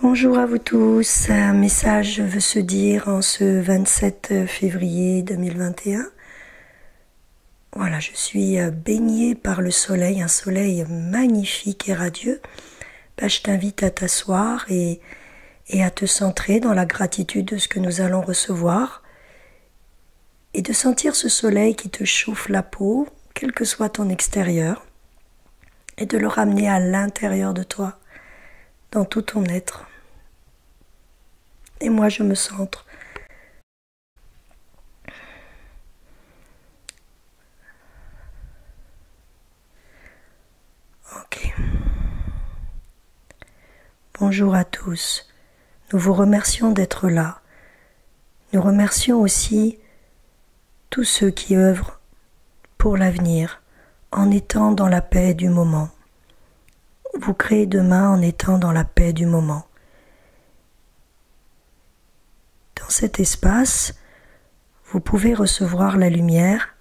Bonjour à vous tous, un message veut se dire en ce 27 février 2021. Voilà, je suis baignée par le soleil, un soleil magnifique et radieux. Je t'invite à t'asseoir et à te centrer dans la gratitude de ce que nous allons recevoir et de sentir ce soleil qui te chauffe la peau, quel que soit ton extérieur, et de le ramener à l'intérieur de toi, dans tout ton être. Et moi, je me centre. Ok. Bonjour à tous. Nous vous remercions d'être là. Nous remercions aussi tous ceux qui œuvrent pour l'avenir en étant dans la paix du moment. Vous créez demain en étant dans la paix du moment. Dans cet espace, vous pouvez recevoir la lumière,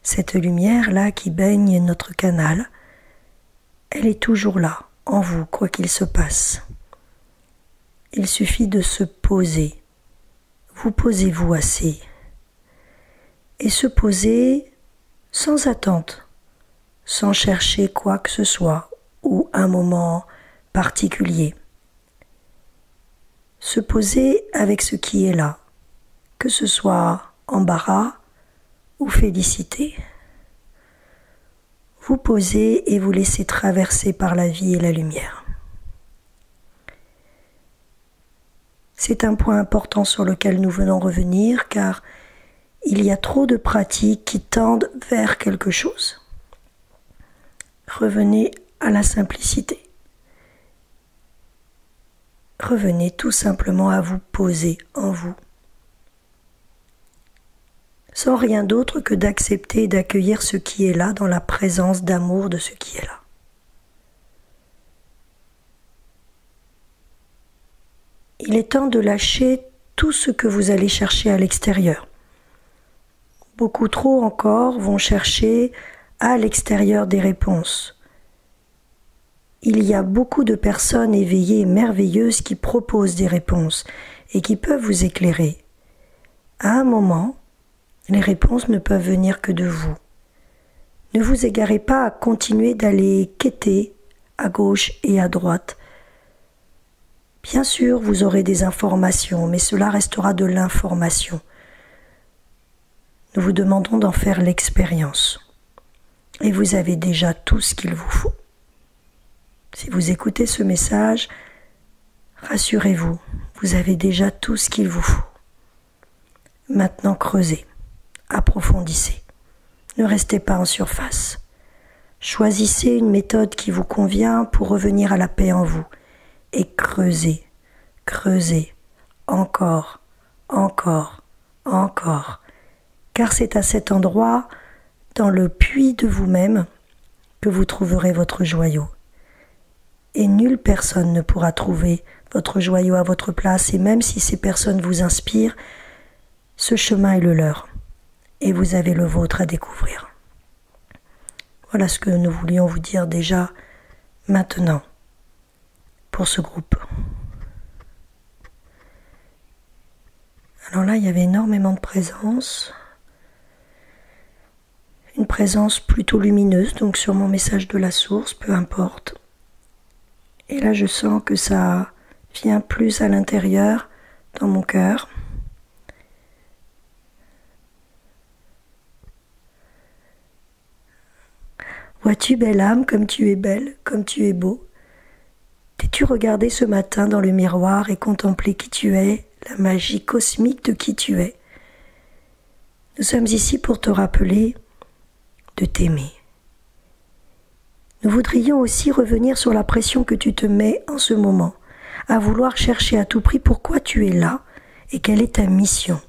cette lumière-là qui baigne notre canal. Elle est toujours là, en vous, quoi qu'il se passe. Il suffit de se poser. Vous posez-vous assez. Et se poser sans attente, sans chercher quoi que ce soit ou un moment particulier. Se poser avec ce qui est là, que ce soit embarras ou félicité. Vous posez et vous laissez traverser par la vie et la lumière. C'est un point important sur lequel nous venons revenir car il y a trop de pratiques qui tendent vers quelque chose. Revenez à la simplicité. Revenez tout simplement à vous poser en vous. Sans rien d'autre que d'accepter et d'accueillir ce qui est là dans la présence d'amour de ce qui est là. Il est temps de lâcher tout ce que vous allez chercher à l'extérieur. Beaucoup trop encore vont chercher à l'extérieur des réponses. Il y a beaucoup de personnes éveillées et merveilleuses qui proposent des réponses et qui peuvent vous éclairer. À un moment, les réponses ne peuvent venir que de vous. Ne vous égarez pas à continuer d'aller quêter à gauche et à droite. Bien sûr, vous aurez des informations, mais cela restera de l'information. Nous vous demandons d'en faire l'expérience. Et vous avez déjà tout ce qu'il vous faut. Si vous écoutez ce message, rassurez-vous, vous avez déjà tout ce qu'il vous faut. Maintenant, creusez, approfondissez. Ne restez pas en surface. Choisissez une méthode qui vous convient pour revenir à la paix en vous. Et creusez, creusez, encore, encore, encore. Car c'est à cet endroit, dans le puits de vous-même, que vous trouverez votre joyau. Et nulle personne ne pourra trouver votre joyau à votre place, et même si ces personnes vous inspirent, ce chemin est le leur, et vous avez le vôtre à découvrir. Voilà ce que nous voulions vous dire déjà maintenant pour ce groupe. Alors là, il y avait énormément de présence, une présence plutôt lumineuse, donc sur mon message de la source, peu importe. Et là, je sens que ça vient plus à l'intérieur, dans mon cœur. Vois-tu, belle âme, comme tu es belle, comme tu es beau? T'es-tu regardé ce matin dans le miroir et contemplé qui tu es, la magie cosmique de qui tu es? Nous sommes ici pour te rappeler de t'aimer. Nous voudrions aussi revenir sur la pression que tu te mets en ce moment, à vouloir chercher à tout prix pourquoi tu es là et quelle est ta mission.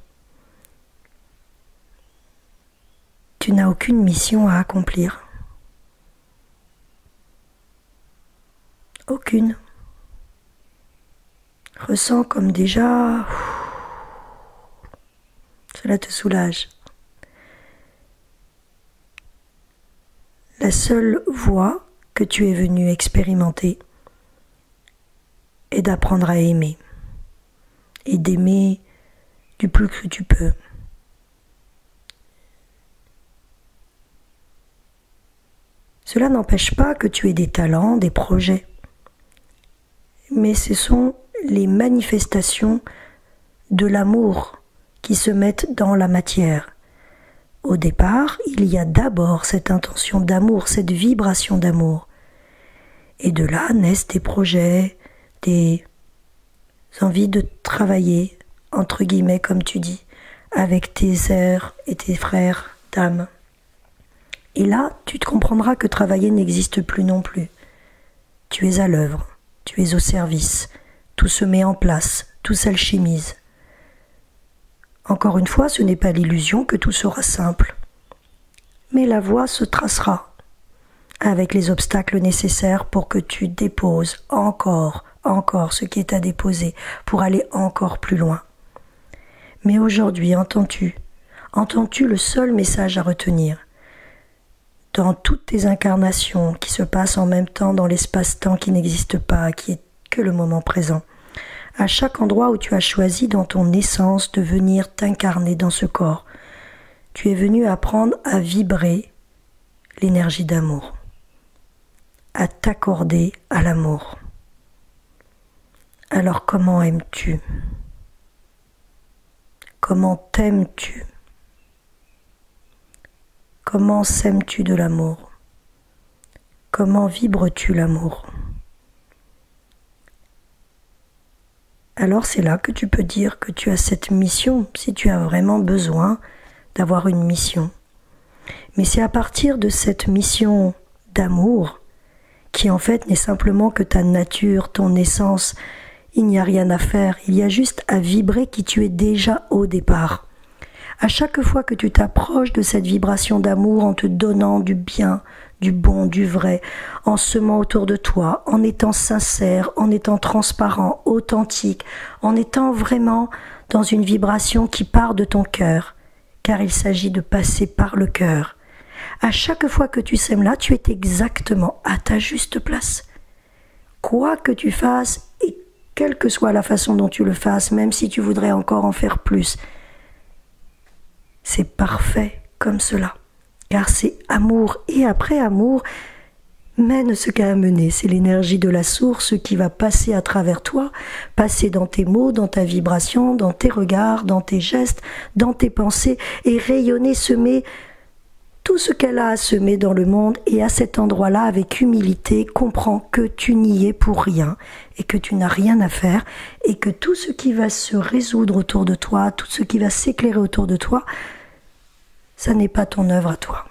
Tu n'as aucune mission à accomplir. Aucune. Ressens comme déjà cela te soulage. La seule voie que tu es venu expérimenter, est d'apprendre à aimer et d'aimer du plus que tu peux. Cela n'empêche pas que tu aies des talents, des projets, mais ce sont les manifestations de l'amour qui se mettent dans la matière. Au départ, il y a d'abord cette intention d'amour, cette vibration d'amour. Et de là naissent des projets, des envies de travailler, entre guillemets, comme tu dis, avec tes sœurs et tes frères d'âme. Et là, tu te comprendras que travailler n'existe plus non plus. Tu es à l'œuvre, tu es au service, tout se met en place, tout s'alchimise. Encore une fois, ce n'est pas l'illusion que tout sera simple, mais la voie se tracera avec les obstacles nécessaires pour que tu déposes encore ce qui est à déposer pour aller encore plus loin. Mais aujourd'hui, entends-tu le seul message à retenir? Dans toutes tes incarnations qui se passent en même temps dans l'espace-temps qui n'existe pas, qui est que le moment présent, à chaque endroit où tu as choisi dans ton essence de venir t'incarner dans ce corps, tu es venu apprendre à vibrer l'énergie d'amour, à t'accorder à l'amour. Alors comment aimes-tu? Comment t'aimes-tu? Comment sèmes-tu de l'amour? Comment vibres-tu l'amour? Alors c'est là que tu peux dire que tu as cette mission, si tu as vraiment besoin d'avoir une mission. Mais c'est à partir de cette mission d'amour, qui en fait n'est simplement que ta nature, ton essence, il n'y a rien à faire, il y a juste à vibrer qui tu es déjà au départ. À chaque fois que tu t'approches de cette vibration d'amour en te donnant du bien, du bon, du vrai, en semant autour de toi, en étant sincère, en étant transparent, authentique, en étant vraiment dans une vibration qui part de ton cœur, car il s'agit de passer par le cœur. À chaque fois que tu sèmes là, tu es exactement à ta juste place. Quoi que tu fasses, et quelle que soit la façon dont tu le fasses, même si tu voudrais encore en faire plus, c'est parfait comme cela, car c'est amour, et après amour mène ce qu'a à mener, c'est l'énergie de la source qui va passer à travers toi, passer dans tes mots, dans ta vibration, dans tes regards, dans tes gestes, dans tes pensées, et rayonner, semer tout ce qu'elle a à semer dans le monde, et à cet endroit-là, avec humilité, comprends que tu n'y es pour rien, et que tu n'as rien à faire, et que tout ce qui va se résoudre autour de toi, tout ce qui va s'éclairer autour de toi, ça n'est pas ton œuvre à toi.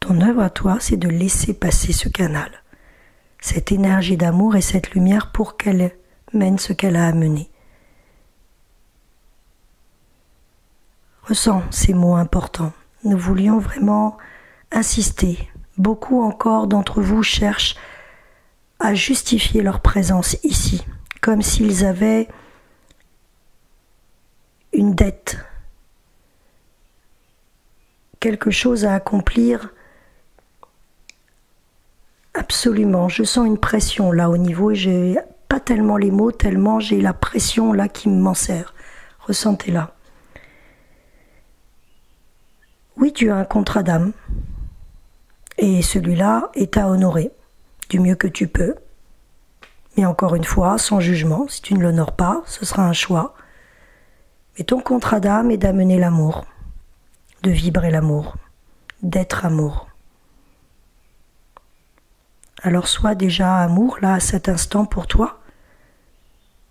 Ton œuvre à toi, c'est de laisser passer ce canal, cette énergie d'amour et cette lumière pour qu'elle mène ce qu'elle a à mener. Ressens ces mots importants. Nous voulions vraiment insister. Beaucoup encore d'entre vous cherchent à justifier leur présence ici, comme s'ils avaient une dette, quelque chose à accomplir. Absolument, je sens une pression là au niveau, et j'ai pas tellement les mots, tellement j'ai la pression là qui m'en sert. Ressentez-la. Oui, tu as un contrat d'âme, et celui-là est à honorer du mieux que tu peux. Mais encore une fois, sans jugement, si tu ne l'honores pas, ce sera un choix. Mais ton contrat d'âme est d'amener l'amour, de vibrer l'amour, d'être amour. Alors sois déjà amour là à cet instant pour toi.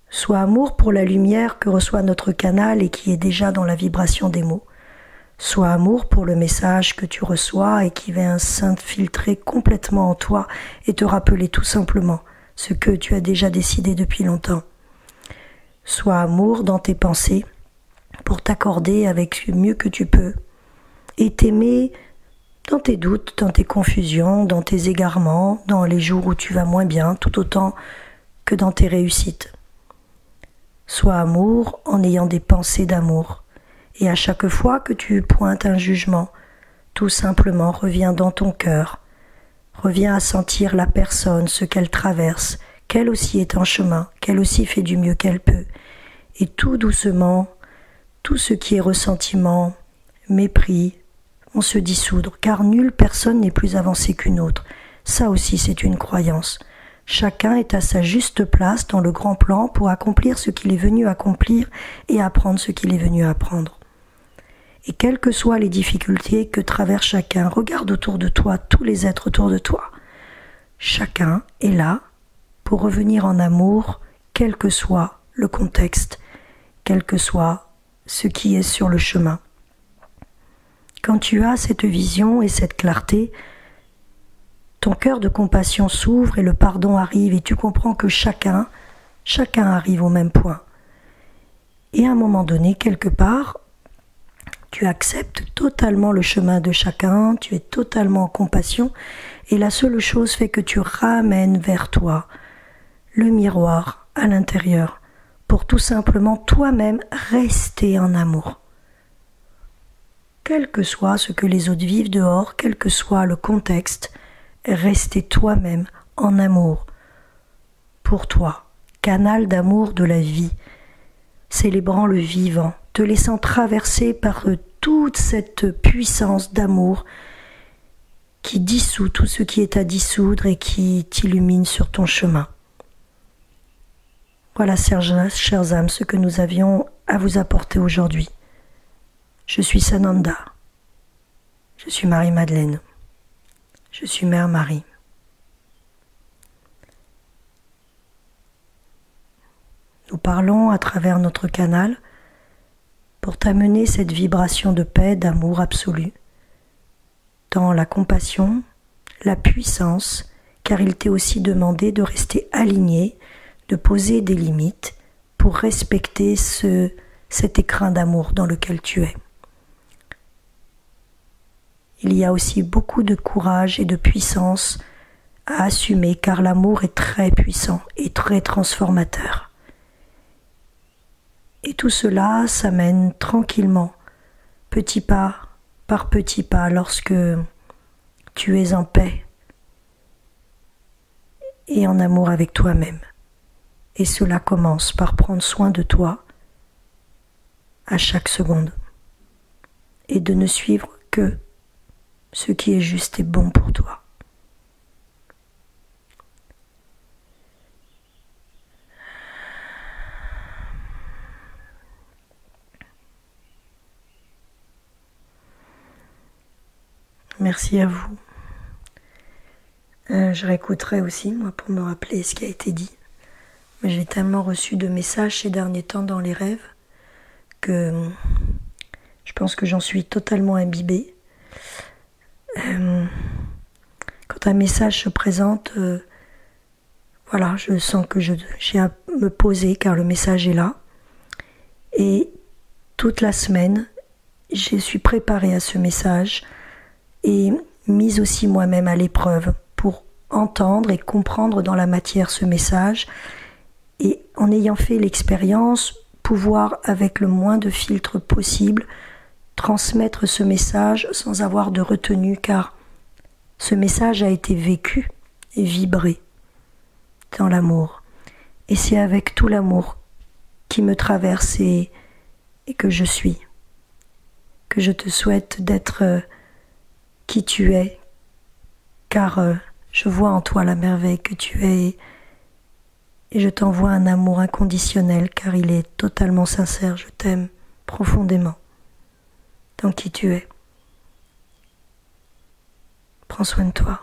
Sois amour pour la lumière que reçoit notre canal et qui est déjà dans la vibration des mots. Sois amour pour le message que tu reçois et qui vient s'infiltrer complètement en toi et te rappeler tout simplement ce que tu as déjà décidé depuis longtemps. Sois amour dans tes pensées pour t'accorder avec le mieux que tu peux et t'aimer dans tes doutes, dans tes confusions, dans tes égarements, dans les jours où tu vas moins bien, tout autant que dans tes réussites. Sois amour en ayant des pensées d'amour. Et à chaque fois que tu pointes un jugement, tout simplement reviens dans ton cœur. Reviens à sentir la personne, ce qu'elle traverse, qu'elle aussi est en chemin, qu'elle aussi fait du mieux qu'elle peut. Et tout doucement, tout ce qui est ressentiment, mépris, vont se dissoudre, car nulle personne n'est plus avancée qu'une autre. Ça aussi, c'est une croyance. Chacun est à sa juste place dans le grand plan pour accomplir ce qu'il est venu accomplir et apprendre ce qu'il est venu apprendre. Et quelles que soient les difficultés que traverse chacun, regarde autour de toi tous les êtres autour de toi. Chacun est là pour revenir en amour, quel que soit le contexte, quel que soit ce qui est sur le chemin. Quand tu as cette vision et cette clarté, ton cœur de compassion s'ouvre et le pardon arrive et tu comprends que chacun arrive au même point. Et à un moment donné, quelque part, tu acceptes totalement le chemin de chacun, tu es totalement en compassion et la seule chose fait que tu ramènes vers toi le miroir à l'intérieur pour tout simplement toi-même rester en amour. Quel que soit ce que les autres vivent dehors, quel que soit le contexte, rester toi-même en amour pour toi, canal d'amour de la vie, célébrant le vivant, te laissant traverser par toute cette puissance d'amour qui dissout tout ce qui est à dissoudre et qui t'illumine sur ton chemin. Voilà, chers âmes, ce que nous avions à vous apporter aujourd'hui. Je suis Sananda. Je suis Marie-Madeleine. Je suis Mère Marie. Nous parlons à travers notre canal pour t'amener cette vibration de paix, d'amour absolu, dans la compassion, la puissance, car il t'est aussi demandé de rester aligné, de poser des limites pour respecter cet écrin d'amour dans lequel tu es. Il y a aussi beaucoup de courage et de puissance à assumer car l'amour est très puissant et très transformateur. Et tout cela s'amène tranquillement, petit pas par petit pas, lorsque tu es en paix et en amour avec toi-même. Et cela commence par prendre soin de toi à chaque seconde et de ne suivre que ce qui est juste et bon pour toi. Merci à vous. Je réécouterai aussi, moi, pour me rappeler ce qui a été dit. Mais j'ai tellement reçu de messages ces derniers temps dans les rêves que je pense que j'en suis totalement imbibée. Quand un message se présente, voilà, je sens que j'ai à me poser car le message est là. Et toute la semaine, je suis préparée à ce message et mise aussi moi-même à l'épreuve pour entendre et comprendre dans la matière ce message et en ayant fait l'expérience, pouvoir avec le moins de filtres possible transmettre ce message sans avoir de retenue car ce message a été vécu et vibré dans l'amour. Et c'est avec tout l'amour qui me traverse et que je suis, que je te souhaite d'être qui tu es, car je vois en toi la merveille que tu es et je t'envoie un amour inconditionnel car il est totalement sincère, je t'aime profondément dans qui tu es. Prends soin de toi.